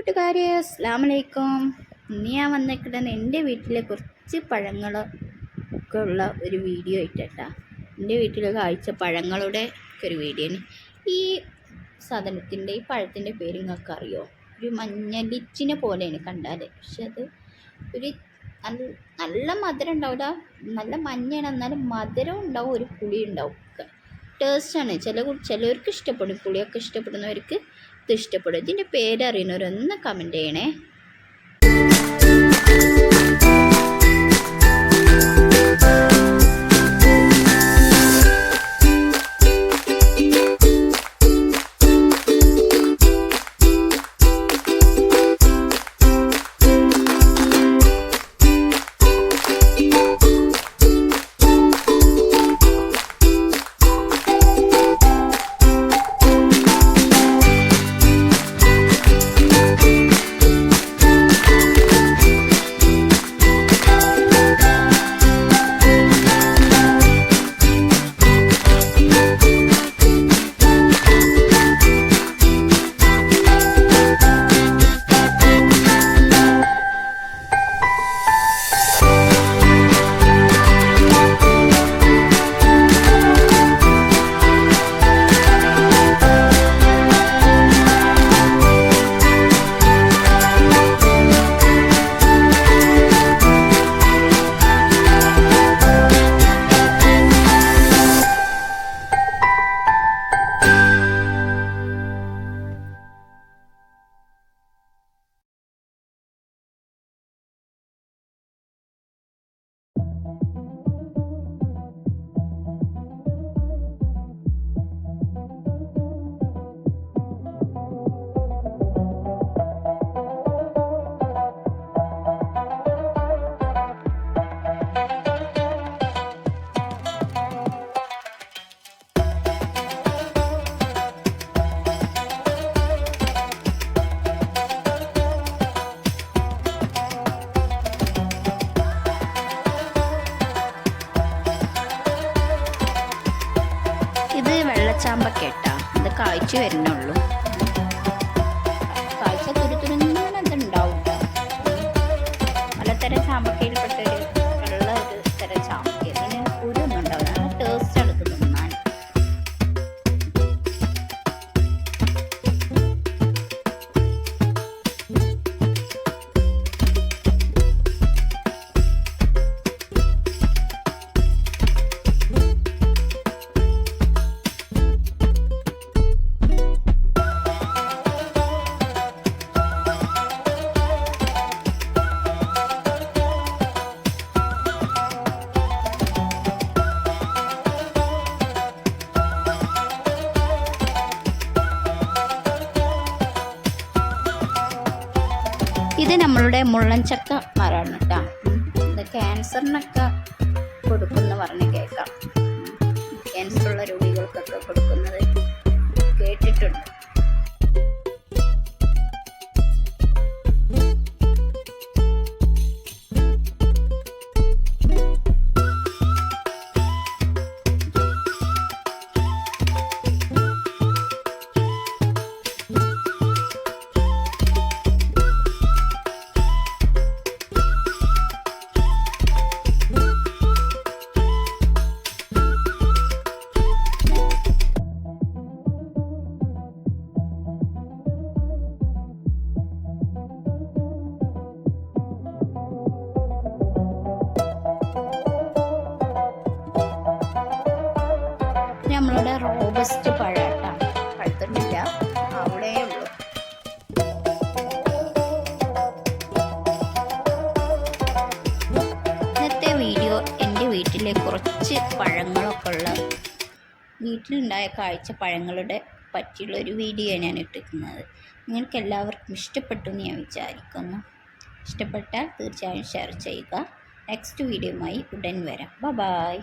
കൂട്ടുകാരെ അസ്സലാമു അലൈക്കും. ഇന്ന് ഞാൻ വന്നേക്കുന്നത് എൻ്റെ വീട്ടിലെ കുറച്ച് പഴങ്ങളൊക്കെ ഉള്ള ഒരു വീഡിയോ ആയിട്ടാ. എൻ്റെ വീട്ടിലെ കാഴ്ച പഴങ്ങളുടെ ഒരു വീഡിയോ ആണ്. ഈ സാധനത്തിൻ്റെ ഈ പഴത്തിൻ്റെ പേര് നിങ്ങൾക്ക് അറിയോ? ഒരു മഞ്ഞളിച്ചിനെ പോലെയാണ് കണ്ടാൽ, പക്ഷെ അത് ഒരു നല്ല മധുരം ഉണ്ടാവില്ല, നല്ല മഞ്ഞയാണ്, എന്നാലും മധുരം ഉണ്ടാവും, ഒരു പുളി ഉണ്ടാവും. ടേസ്റ്റാണ്. ചിലവർക്ക് ഇഷ്ടപ്പെടും, പുളിയൊക്കെ ഇഷ്ടപ്പെടുന്നവർക്ക് ഇത് ഇഷ്ടപ്പെടും. ഇതിൻ്റെ പേരറിയുന്നവരൊന്ന് കമൻറ്റ് ചെയ്യണേ. ചാമ്പക്കേട്ടാ, ഇത് കായ്ച്ചു വരുന്നുള്ളൂ. കാഴ്ച തുരുതുരുങ്ങനെ അതുണ്ടാവും. പലതരം ചാമ്പക്കയിൽപ്പെട്ടൊരു വെള്ള ഒരു തരം ചാമ്പക്ക. ഇതിന് കുരുവൊന്നും ഉണ്ടാവില്ല, നല്ല ടേസ്റ്റ് എടുത്ത് തിന്നാൻ. ഇത് നമ്മളുടെ മുള്ളൻചക്ക മരമാണ് കേട്ടോ. ഇത് ക്യാൻസറിനൊക്കെ കൊടുക്കുന്ന പറഞ്ഞ് കേൾക്കാം. ക്യാൻസറുള്ള രോഗികൾക്കൊക്കെ കൊടുക്കുന്നത് കേട്ടിട്ടുണ്ട്. നമ്മളുടെ റോബസ്റ്റ് പഴട്ടാ, പഴുത്തിട്ടില്ല, അവിടെ ഉള്ളൂ. ഇന്നത്തെ വീഡിയോ എൻ്റെ വീട്ടിലെ കുറച്ച് പഴങ്ങളൊക്കെ ഉള്ള വീട്ടിലുണ്ടായ കാഴ്ച പഴങ്ങളുടെ പറ്റിയുള്ളൊരു വീഡിയോ ഞാൻ ഇട്ടിരിക്കുന്നത്. നിങ്ങൾക്ക് എല്ലാവർക്കും ഇഷ്ടപ്പെട്ടു എന്ന് ഞാൻ വിചാരിക്കുന്നു. ഇഷ്ടപ്പെട്ടാൽ തീർച്ചയായും ഷെയർ ചെയ്യുക. നെക്സ്റ്റ് വീഡിയോയുമായി ഉടൻ വരാം. ബൈ.